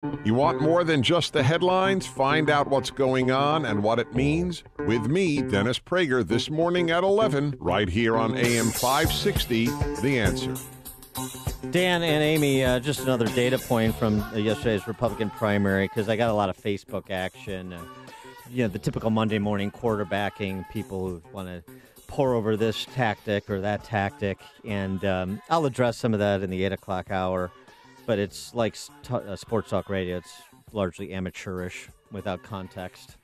You want more than just the headlines? Find out what's going on and what it means with me, Dennis Prager, this morning at 11, right here on AM 560, The Answer. Dan and Amy, just another data point from yesterday's Republican primary, because I got a lot of Facebook action. The typical Monday morning quarterbacking, people who want to pour over this tactic or that tactic, and I'll address some of that in the 8 o'clock hour. But it's like sports talk radio. It's largely amateurish, without context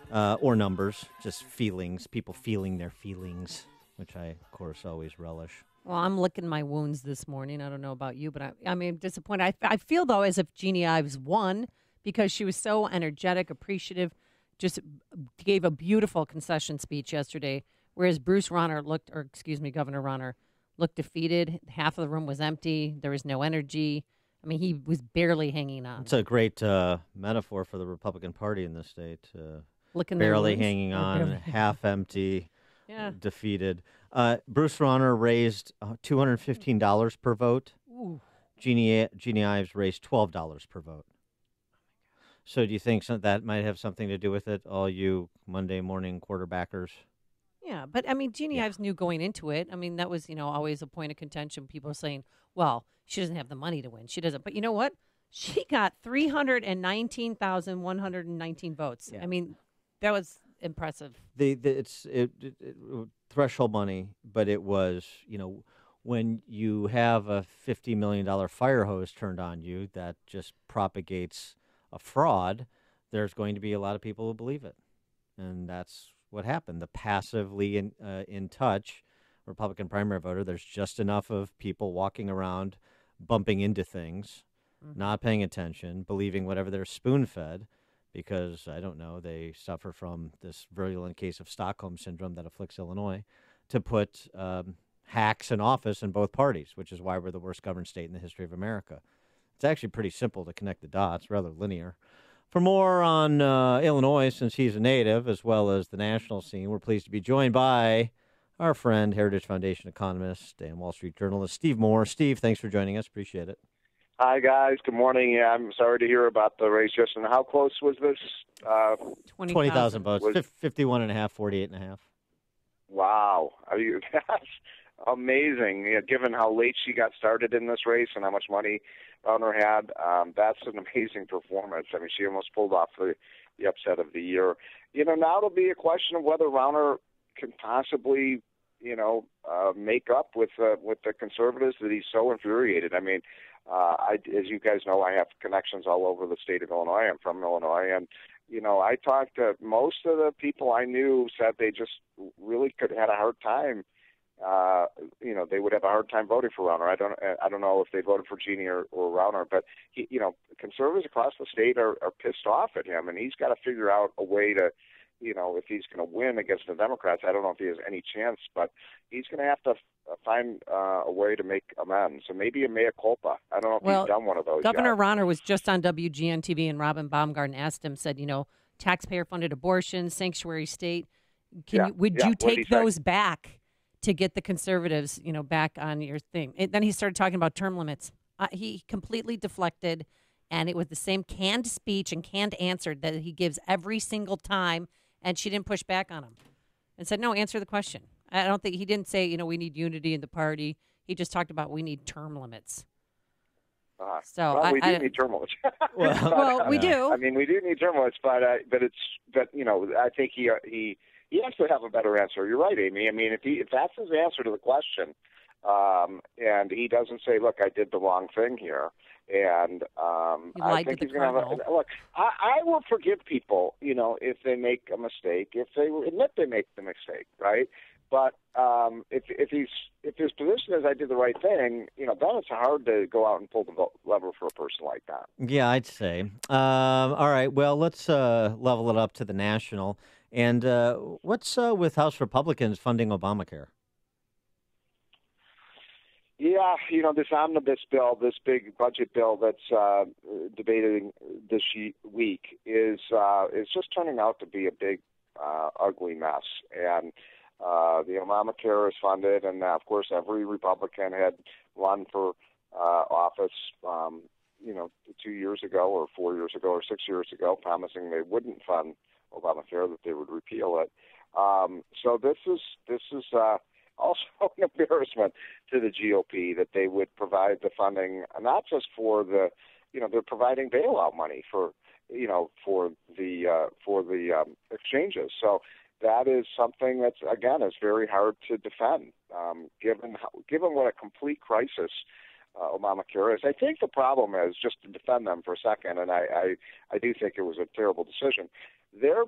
or numbers, just feelings, people feeling their feelings, which I, of course, always relish. Well, I'm licking my wounds this morning. I don't know about you, but I'm disappointed. I feel, though, as if Jeannie Ives won because she was so energetic, appreciative, just gave a beautiful concession speech yesterday, whereas Governor Ronner looked defeated. Half of the room was empty. There was no energy. I mean, he was barely hanging on. It's a great metaphor for the Republican Party in this state. Looking barely hanging on, half empty, defeated. Bruce Rauner raised $215 per vote. Ooh. Jeannie Ives raised $12 per vote. So do you think that might have something to do with it, all you Monday morning quarterbackers? Yeah, but I mean, Jeannie Ives knew going into it. I mean, that was, always a point of contention. People are saying, well, she doesn't have the money to win. She doesn't. But you know what? She got 319,119 votes. Yeah. I mean, that was impressive. It's threshold money, but it was, when you have a $50 million fire hose turned on you that just propagates a fraud, there's going to be a lot of people who believe it. And that's what happened. The passively in touch Republican primary voter, there's just enough of people walking around bumping into things, not paying attention, believing whatever they're spoon-fed because, I don't know, they suffer from this virulent case of Stockholm syndrome that afflicts Illinois, to put hacks in office in both parties, which is why we're the worst governed state in the history of America. It's actually pretty simple to connect the dots, rather linear. For more on Illinois, since he's a native, as well as the national scene, we're pleased to be joined by our friend, Heritage Foundation economist and Wall Street journalist, Steve Moore. Steve, thanks for joining us. Appreciate it. Hi, guys. Good morning. Yeah, I'm sorry to hear about the race yesterday. How close was this? 20,000 votes, 51.5, 48.5. Wow. That's amazing. Yeah, given how late she got started in this race and how much money Rauner had, that's an amazing performance. I mean, she almost pulled off the upset of the year. Now it'll be a question of whether Rauner can possibly, make up with the conservatives that he's so infuriated. I mean, as you guys know, I have connections all over the state of Illinois. I'm from Illinois, and I talked to most of the people I knew said they just really had a hard time. They would have a hard time voting for Rauner. I don't know if they voted for Jeannie or Rauner, but conservatives across the state are pissed off at him, and he's got to figure out a way to, if he's going to win against the Democrats. I don't know if he has any chance, but he's going to have to find a way to make amends. So maybe a mea culpa. I don't know if he's done one of those Governor yet. Rauner was just on WGN-TV, and Robin Baumgarten asked him, said, taxpayer-funded abortion, sanctuary state. Would you take those back to get the conservatives, back on your thing? And then he started talking about term limits. He completely deflected, and it was the same canned speech and canned answer that he gives every single time, and she didn't push back on him and said, no, answer the question. I don't think he didn't say, we need unity in the party. He just talked about we need term limits. We do need term limits. we do. I mean, we do need term limits, but I think he has to have a better answer. You're right, Amy. I mean, if that's his answer to the question, and he doesn't say, "Look, I did the wrong thing here," and I think he's going to have a look. I will forgive people, if they make a mistake, if they admit they make the mistake, right? But if his position is I did the right thing, then it's hard to go out and pull the lever for a person like that. Yeah, I'd say. All right, well, let's level it up to the national. And what's with House Republicans funding Obamacare? Yeah, this omnibus bill, this big budget bill that's debated this week is just turning out to be a big, ugly mess. And the Obamacare is funded, and of course, every Republican had run for office, 2 years ago or 4 years ago or 6 years ago, promising they wouldn't fund Obamacare, that they would repeal it. So this is also an embarrassment to the GOP that they would provide the funding, not just for the, they're providing bailout money for the exchanges. So that is something that's, again, is very hard to defend, given what a complete crisis Obamacare is. I think the problem is, just to defend them for a second, and I do think it was a terrible decision. Their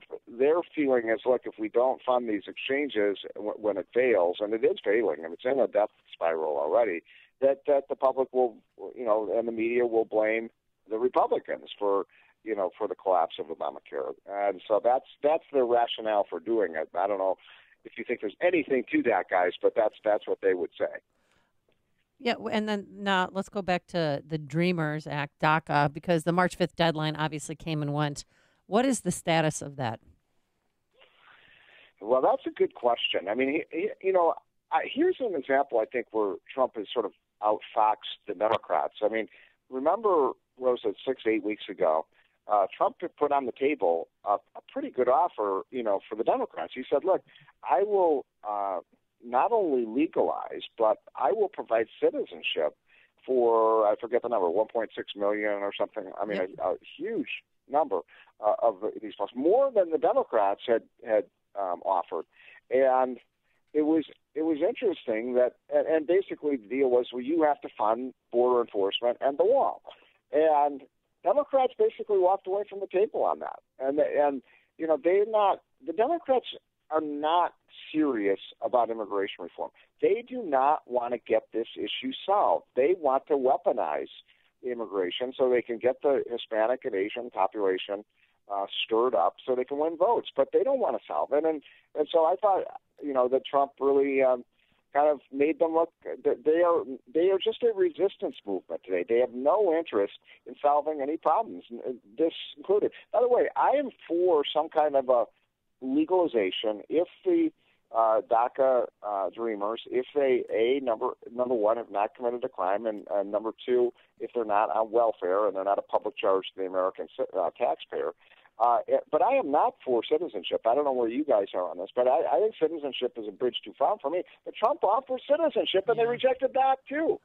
feeling is, look, if we don't fund these exchanges when it fails, and it is failing, and it's in a death spiral already, that the public will, and the media will blame the Republicans for the collapse of Obamacare. And so that's their rationale for doing it. I don't know if you think there's anything to that, guys, but that's what they would say. Yeah, and then now let's go back to the Dreamers Act, DACA, because the March 5th deadline obviously came and went. What is the status of that? Well, that's a good question. I mean, here's an example, I think, where Trump has sort of outfoxed the Democrats. I mean, remember, what was it, 6-8 weeks ago, Trump put on the table a pretty good offer, for the Democrats. He said, look, I will not only legalize, but I will provide citizenship for, I forget the number, 1.6 million or something. I mean, a huge number of these folks, more than the Democrats had offered. And it was interesting that, and basically the deal was, well, you have to fund border enforcement and the wall. And Democrats basically walked away from the table on that. And the Democrats are not serious about immigration reform. They do not want to get this issue solved. They want to weaponize immigration so they can get the Hispanic and Asian population stirred up so they can win votes. But they don't want to solve it. And so I thought, that Trump really kind of made them look, they are just a resistance movement today. They have no interest in solving any problems, this included. By the way, I am for some kind of a legalization if the DACA dreamers, if they, number one, have not committed a crime, and number two, if they're not on welfare and they're not a public charge to the American taxpayer. But I am not for citizenship. I don't know where you guys are on this, but I think citizenship is a bridge too far for me. But Trump offered citizenship, and they rejected that too.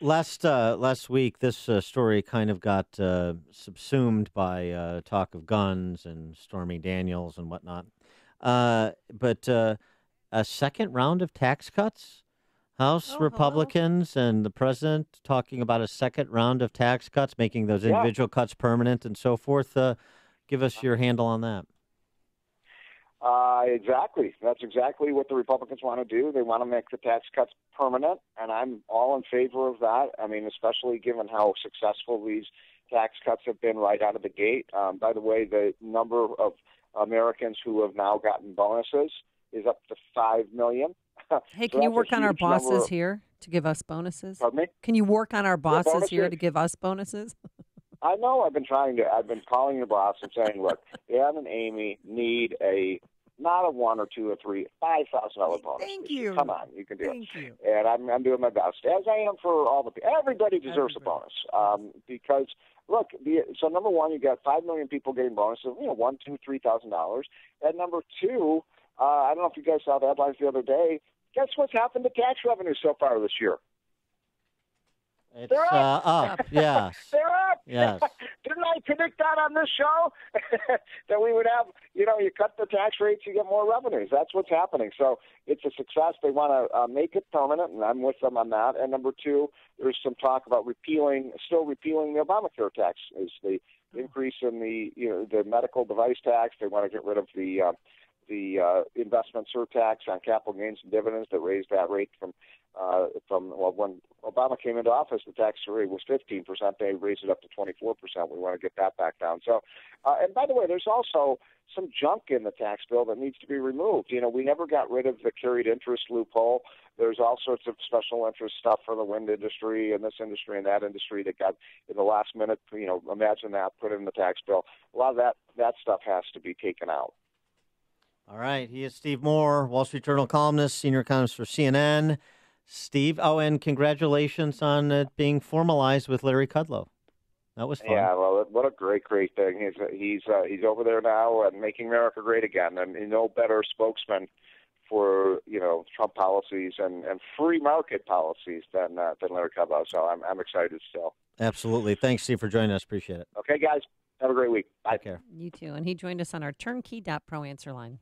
Last week, this story kind of got subsumed by talk of guns and Stormy Daniels and whatnot. But a second round of tax cuts? House Republicans and the president talking about a second round of tax cuts, making those individual cuts permanent and so forth. Give us your handle on that. Exactly. That's exactly what the Republicans want to do. They want to make the tax cuts permanent, and I'm all in favor of that. I mean, especially given how successful these tax cuts have been right out of the gate. By the way, the number of Americans who have now gotten bonuses is up to 5 million. Hey, can you work on our bosses here to give us bonuses? Pardon me? Can you work on our bosses here to give us bonuses? I know. I've been calling your boss and saying, look, Ann and Amy need not a $1 or $2 or $3, $5,000 bonus. Thank you. Come on, you can do it. Thank you. And I'm doing my best, as I am for all the people. Everybody deserves a bonus because look. So number one, you got 5 million people getting bonuses. $1,000, $2,000, $3,000. And number two, I don't know if you guys saw the headlines the other day. Guess what's happened to tax revenue so far this year? It's up. Yes. They're up. Yes. Didn't I predict that on this show? That we would have, you cut the tax rates, you get more revenues. That's what's happening. So it's a success. They want to make it permanent, and I'm with them on that. And number two, there's some talk about still repealing the Obamacare tax. Is the increase in the medical device tax. They want to get rid of the investment surtax on capital gains and dividends that raised that rate from when Obama came into office, the tax rate was 15%. They raised it up to 24%. We want to get that back down. So, and by the way, there's also some junk in the tax bill that needs to be removed. We never got rid of the carried interest loophole. There's all sorts of special interest stuff for the wind industry and this industry and that industry that got in the last minute. Imagine that, put it in the tax bill. A lot of that stuff has to be taken out. All right. He is Steve Moore, Wall Street Journal columnist, senior economist for CNN. Steve, and congratulations on it being formalized with Larry Kudlow. That was fun. Yeah, well, what a great thing. He's over there now and making America great again, and no better spokesman for Trump policies and free market policies than Larry Kudlow. So I'm excited still. Absolutely. Thanks, Steve, for joining us. Appreciate it. Okay, guys, have a great week. Bye. Take care. You too. And he joined us on our turnkey.pro answer line.